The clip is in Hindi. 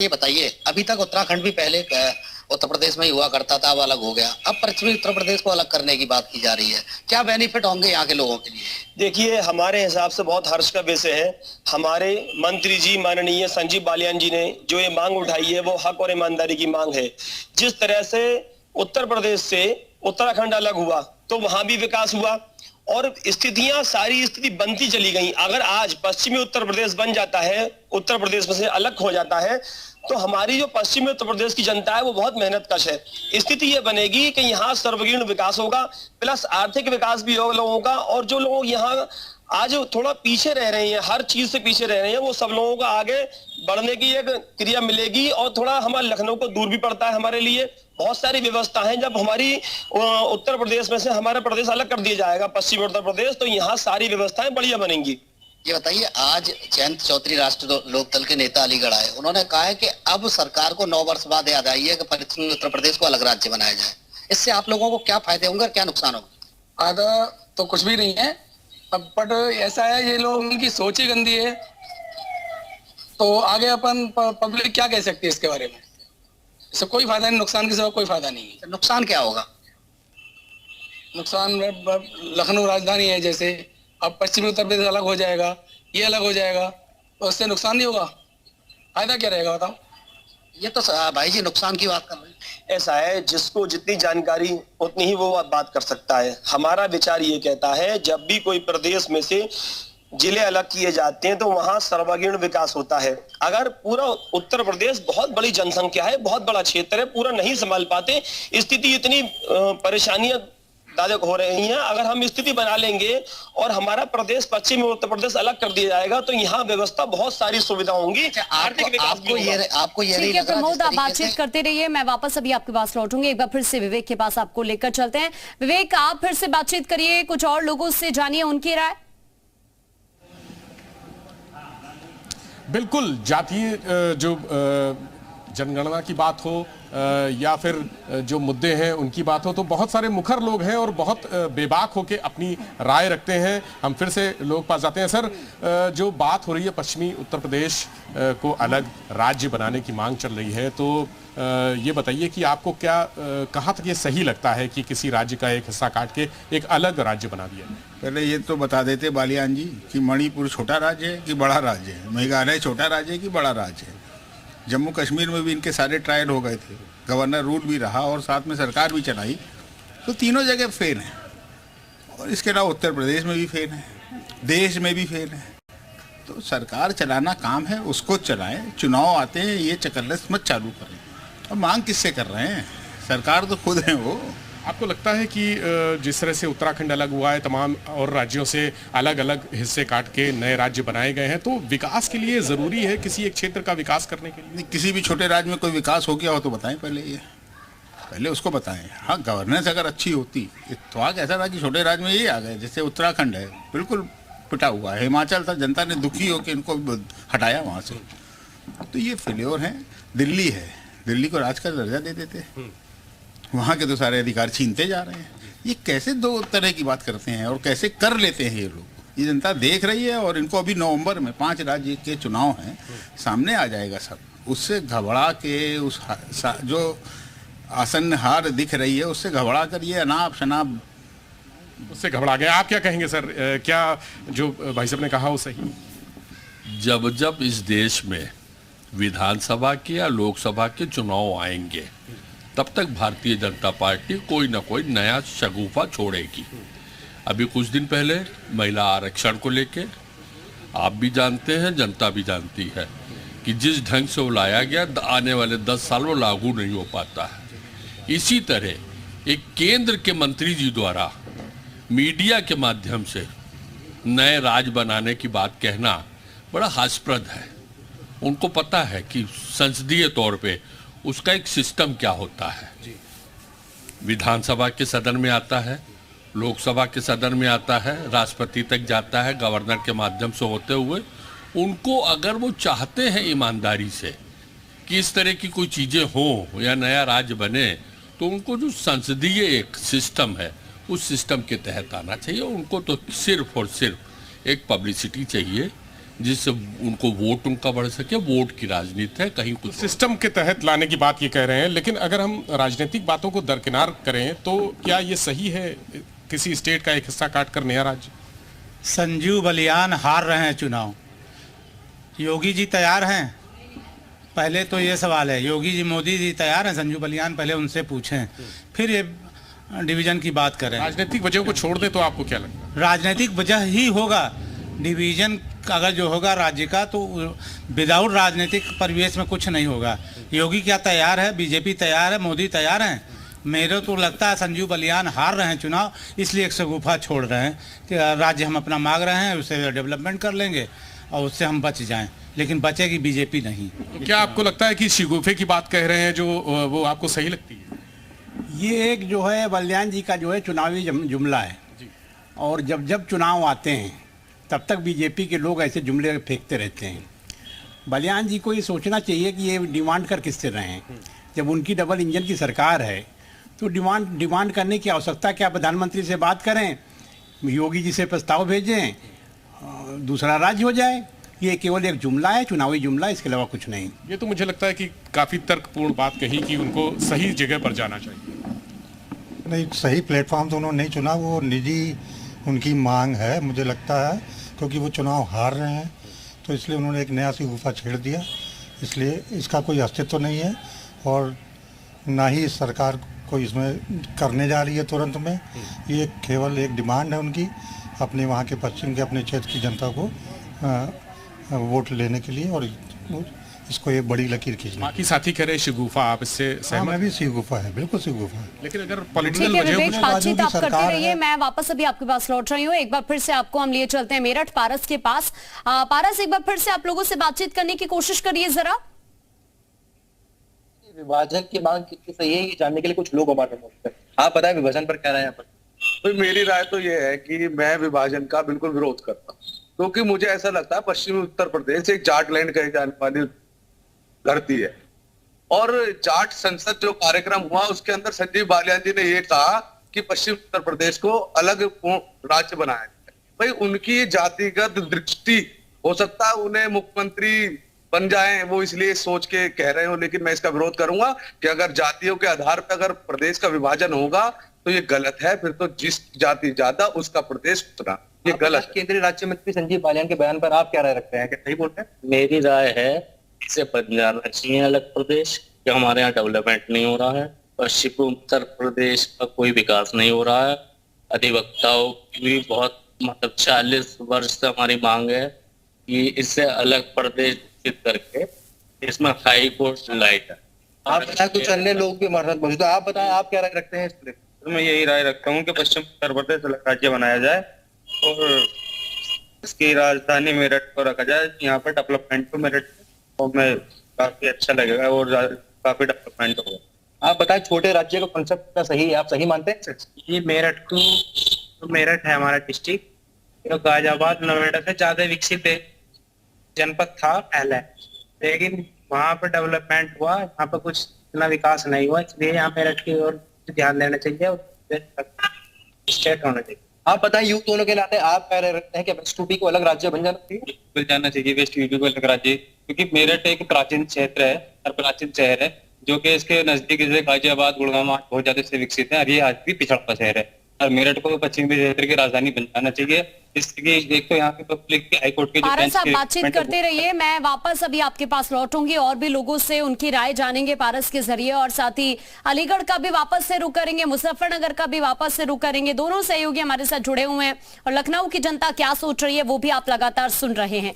ये बताइए, अभी तक उत्तराखंड भी पहले उत्तर प्रदेश में ही हुआ करता था, अब अलग हो गया। अब पश्चिमी उत्तर प्रदेश को अलग करने की बात की जा रही है। क्या बेनिफिट होंगे यहाँ के लोगों के लिए? देखिए, हमारे हिसाब से बहुत हर्ष का विषय है। हमारे मंत्री जी माननीय संजीव बालियान जी ने जो ये मांग उठाई है वो हक और ईमानदारी की मांग है। जिस तरह से उत्तर प्रदेश से उत्तराखंड अलग हुआ तो वहां भी विकास हुआ और स्थितियां सारी स्थिति बनती चली गई। अगर आज पश्चिमी उत्तर प्रदेश बन जाता है, उत्तर प्रदेश में से अलग हो जाता है, तो हमारी जो पश्चिमी उत्तर प्रदेश की जनता है वो बहुत मेहनत कश है। स्थिति ये बनेगी कि यहाँ सर्वगुण विकास होगा, प्लस आर्थिक विकास भी होगा लोगों का। और जो लोग यहाँ आज थोड़ा पीछे रह रहे हैं, हर चीज से पीछे रह रहे हैं, वो सब लोगों को आगे बढ़ने की एक क्रिया मिलेगी। और थोड़ा हमारे लखनऊ को दूर भी पड़ता है हमारे लिए। बहुत सारी व्यवस्था है। जब हमारी उत्तर प्रदेश में से हमारा प्रदेश अलग कर दिया जाएगा, पश्चिमी उत्तर प्रदेश, तो यहाँ सारी व्यवस्थाएं बढ़िया बनेंगी। ये बताइए, आज जयंत चौधरी राष्ट्रीय लोकदल के नेता अलीगढ़ आए, उन्होंने कहा है कि अब सरकार को 9 वर्ष बाद याद आई है कि पश्चिमी उत्तर प्रदेश को अलग राज्य बनाया जाए। इससे आप लोगों को क्या फायदे होंगे और क्या नुकसान होगा? फायदा तो कुछ भी नहीं है, बट ऐसा है, ये लोग, उनकी सोच ही गंदी है। तो आगे अपन पब्लिक क्या कह सकती है इसके बारे में? इससे कोई फायदा नहीं, नुकसान के सिवा कोई फायदा नहीं है। नुकसान क्या होगा? नुकसान लखनऊ राजधानी है, जैसे अब पश्चिमी उत्तर प्रदेश अलग हो जाएगा, ये अलग हो जाएगा, तो उससे नुकसान नहीं होगा। फायदा क्या रहेगा बताओ? ये तो भाई जी नुकसान की बात कर रहे हैं। ऐसा है, जिसको जितनी जानकारी उतनी ही वो बात कर सकता है। हमारा विचार ये कहता है, जब भी कोई प्रदेश में से जिले अलग किए जाते हैं तो वहां सर्वांगीण विकास होता है। अगर पूरा उत्तर प्रदेश बहुत बड़ी जनसंख्या है, बहुत बड़ा क्षेत्र है, पूरा नहीं संभाल पाते, स्थिति इतनी परेशानियां दायक हो रही हैं। अगर हम स्थिति बना लेंगे और हमारा प्रदेश पश्चिमी उत्तर प्रदेश अलग कर दिया जाएगा तो यहाँ व्यवस्था बहुत सारी सुविधा होंगी, आर्थिक विकास भी होगा। आपको ये नहीं ठीक है लग रहा? प्रमोद, आप बातचीत करते रहिए, मैं वापस अभी आपके पास लौटूंगी। एक बार फिर से विवेक के पास आपको लेकर चलते हैं। विवेक, आप फिर से बातचीत करिए, कुछ और लोगों से जानिए उनकी राय। बिल्कुल, जातीय जो जनगणना की बात हो या फिर जो मुद्दे हैं उनकी बात हो, तो बहुत सारे मुखर लोग हैं और बहुत बेबाक होके अपनी राय रखते हैं। हम फिर से लोग पास जाते हैं। सर, जो बात हो रही है पश्चिमी उत्तर प्रदेश को अलग राज्य बनाने की मांग चल रही है, तो ये बताइए कि आपको क्या कहाँ तक ये सही लगता है कि किसी राज्य का एक हिस्सा काट के एक अलग राज्य बना दिया? पहले ये तो बता देते बालियान जी कि मणिपुर छोटा राज्य है कि बड़ा राज्य है, मेघालय छोटा राज्य है कि बड़ा राज्य है। जम्मू कश्मीर में भी इनके सारे ट्रायल हो गए थे, गवर्नर रूल भी रहा और साथ में सरकार भी चलाई, तो तीनों जगह फेल है। और इसके अलावा उत्तर प्रदेश में भी फेल है, देश में भी फेल है। तो सरकार चलाना काम है, उसको चलाएं। चुनाव आते हैं, ये चकल्लस मत चालू करें। और मांग किससे कर रहे हैं? सरकार तो खुद है वो। आपको लगता है कि जिस तरह से उत्तराखंड अलग हुआ है, तमाम और राज्यों से अलग अलग हिस्से काट के नए राज्य बनाए गए हैं, तो विकास के लिए ज़रूरी है किसी एक क्षेत्र का विकास करने के लिए? किसी भी छोटे राज्य में कोई विकास हो गया हो तो बताएं, पहले उसको बताएं। हाँ, गवर्नेंस अगर अच्छी होती। इत्तेफाक ऐसा था कि छोटे राज्य में ये आ गए, जैसे उत्तराखंड है बिल्कुल पिटा हुआ है, हिमाचल था, जनता ने दुखी होकर इनको हटाया वहाँ से। तो ये फेल्योर है। दिल्ली है, दिल्ली को राज का दर्जा दे देते, वहाँ के तो सारे अधिकार छीनते जा रहे हैं। ये कैसे दो तरह की बात करते हैं और कैसे कर लेते हैं ये लोग? ये जनता देख रही है और इनको अभी नवंबर में 5 राज्य के चुनाव हैं, सामने आ जाएगा सब। उससे घबरा के उस जो आसन्न हार दिख रही है उससे घबरा कर ये अनाप शनाप उससे घबरा गए। आप क्या कहेंगे सर? क्या जो भाई साहब ने कहा वो सही? जब जब इस देश में विधानसभा के या लोकसभा के चुनाव आएंगे, तब तक भारतीय जनता पार्टी कोई ना कोई नया शगुफा छोड़ेगी। अभी कुछ दिन पहले महिला आरक्षण को लेके आप भी जानते हैं, जनता भी जानती है कि जिस ढंग से वो लाया गया, आने वाले 10 साल वो लागू नहीं हो पाता है। इसी तरह एक केंद्र के मंत्री जी द्वारा मीडिया के माध्यम से नए राज्य बनाने की बात कहना बड़ा हास्यप्रद है। उनको पता है कि संसदीय तौर पे उसका एक सिस्टम क्या होता है। विधानसभा के सदन में आता है, लोकसभा के सदन में आता है, राष्ट्रपति तक जाता है, गवर्नर के माध्यम से होते हुए। उनको अगर वो चाहते हैं ईमानदारी से कि इस तरह की कोई चीज़ें हों या नया राज्य बने, तो उनको जो संसदीय एक सिस्टम है उस सिस्टम के तहत आना चाहिए। उनको तो सिर्फ और सिर्फ एक पब्लिसिटी चाहिए जिससे उनको वोट उनका बढ़ सके। वोट की राजनीति है, कहीं कुछ सिस्टम के तहत लाने की बात ये कह रहे हैं, लेकिन अगर हम राजनीतिक बातों को दरकिनार करें तो क्या ये सही है किसी स्टेट का एक हिस्सा काट कर नया राज्य? संजीव बलियान हार रहे हैं चुनाव, योगी जी तैयार हैं? पहले तो ये सवाल है, योगी जी मोदी जी तैयार हैं? संजीव बलियान पहले उनसे पूछें, फिर ये डिवीजन की बात करें। राजनीतिक वजहों को छोड़ दें तो आपको क्या लगता है? राजनीतिक वजह ही होगा डिवीजन अगर जो होगा राज्य का, तो विदाउट राजनीतिक परिवेश में कुछ नहीं होगा। योगी क्या तैयार है? बीजेपी तैयार है? मोदी तैयार हैं? मेरे तो लगता है संजीव बलियान हार रहे हैं चुनाव, इसलिए एक शगुफा छोड़ रहे हैं कि राज्य हम अपना मांग रहे हैं, उसे डेवलपमेंट कर लेंगे और उससे हम बच जाएं, लेकिन बचेगी बीजेपी नहीं। तो क्या आपको लगता है कि शगुफे की बात कह रहे हैं जो वो आपको सही लगती है? ये एक जो है बलियान जी का जो है चुनावी जुमला है, और जब जब चुनाव आते हैं तब तक बीजेपी के लोग ऐसे जुमले फेंकते रहते हैं। बलियान जी को ये सोचना चाहिए कि ये डिमांड कर किससे रहे हैं। जब उनकी डबल इंजन की सरकार है तो डिमांड करने की आवश्यकता क्या? प्रधानमंत्री से बात करें, योगी जी से प्रस्ताव भेजें, दूसरा राज्य हो जाए। ये केवल एक जुमला है, चुनावी जुमला, इसके अलावा कुछ नहीं। ये तो मुझे लगता है कि काफी तर्कपूर्ण बात कही कि उनको सही जगह पर जाना चाहिए। नहीं, सही प्लेटफॉर्म तो उन्होंने नहीं चुना, वो निजी उनकी मांग है मुझे लगता है, क्योंकि वो चुनाव हार रहे हैं तो इसलिए उन्होंने एक नया शगुफा छेड़ दिया। इसलिए इसका कोई अस्तित्व नहीं है और ना ही सरकार कोई इसमें करने जा रही है तुरंत में। ये केवल एक डिमांड है उनकी, अपने वहाँ के पश्चिम के अपने क्षेत्र की जनता को वोट लेने के लिए, और इसको एक बड़ी लकीर खींचना। बाकी साथी कह रहे शगुफा, आप इससे सहमत? मैं भी शगुफा है, बिल्कुल शगुफा है। लेकिन अगर ठीक पॉलिटिकल है वजह विवेक, बातचीत आप करते रहिए, है। मैं वापस अभी आपके पास लौट रही हूँ। एक बार फिर से आपको हम लिए चलते हैं मेरठ पारस के पास। पारस, एक बार फिर से आप लोगों से बातचीत करने की कोशिश करिए जरा। विभाजन की मांग कितनी सही है ये जानने के लिए कुछ लोग हमारे पास, आप बताएं विभाजन पर क्या राय है यहाँ पर? तो मेरी राय तो ये है कि मैं विभाजन का बिल्कुल विरोध करता हूँ, क्योंकि मुझे ऐसा लगता है पश्चिमी उत्तर प्रदेश एक जाट लैंड कही जाने वाली धरती है, और जाट संसद जो कार्यक्रम हुआ उसके अंदर संजीव बालियान जी ने ये कहा कि पश्चिम उत्तर प्रदेश को अलग राज्य बनाया जाए। भाई उनकी जातिगत दृष्टि, हो सकता है उन्हें मुख्यमंत्री बन जाएं, वो इसलिए सोच के कह रहे हो, लेकिन मैं इसका विरोध करूंगा कि अगर जातियों के आधार पर अगर प्रदेश का विभाजन होगा तो ये गलत है। फिर तो जिस जाति ज्यादा उसका प्रदेश उतना, ये गलत है। केंद्रीय राज्य मंत्री संजीव बालियान के बयान पर आप क्या राय रखते हैं, क्या सही बोल रहे हैं? मेरी राय है इसे बन जाना चाहिए अलग प्रदेश, कि हमारे यहाँ डेवलपमेंट नहीं हो रहा है, पश्चिम उत्तर प्रदेश का कोई विकास नहीं हो रहा है। अधिवक्ताओं की भी बहुत 40 वर्ष से हमारी मांग है कि इससे अलग प्रदेश करके इसमें हाई कोर्ट लाई जाए। आप बताएं, कुछ अन्य लोग भी हमारे साथ मौजूद है, आप बताएं आप क्या राय रखते हैं इस पर? तो मैं यही राय रखता हूँ कि पश्चिम उत्तर प्रदेश अलग राज्य बनाया जाए और इसकी राजधानी मेरठ को रखा जाए। यहाँ पर डेवलपमेंट को मेरठ और में काफी अच्छा लगेगा और काफी डेवलपमेंट होगा। आप बताएं, छोटे राज्य का कॉन्सेप्ट का सही है, आप सही मानते हैं? ये मेरठ को, तो मेरठ है हमारा डिस्ट्रिक्ट, तो गाजियाबाद नोएडा से ज्यादा विकसित जनपद था पहले, लेकिन वहां पर डेवलपमेंट हुआ, यहाँ पर कुछ इतना विकास नहीं हुआ, इसलिए यहाँ मेरठ की ओर ध्यान देना चाहिए और स्टेट होना चाहिए। आप बताएं, यूथ दोनों के नाते आप कह रहे हैं कि वेस्ट यूपी को अलग राज्य बन जाना चाहिए? बिल्कुल जाना चाहिए वेस्ट यूपी को अलग राज्य, क्योंकि मेरठ एक प्राचीन क्षेत्र है और प्राचीन शहर है, जो कि इसके नजदीक जैसे गाजियाबाद गुड़गांव बहुत ज्यादा से विकसित है और ये आज भी पिछड़ा शहर है। और मेरठ को पश्चिमी क्षेत्र की राजधानी बन जाना चाहिए, जिसकी एक तो यहाँ पे पब्लिक हाईकोर्ट के पारस, आप बातचीत करते रहिए, मैं वापस अभी आपके पास लौटूंगी और भी लोगों से उनकी राय जानेंगे पारस के जरिए, और साथ ही अलीगढ़ का भी वापस से रुख करेंगे, मुजफ्फरनगर का भी वापस से रुख करेंगे। दोनों सहयोगी हमारे साथ जुड़े हुए हैं और लखनऊ की जनता क्या सोच रही है वो भी आप लगातार सुन रहे हैं।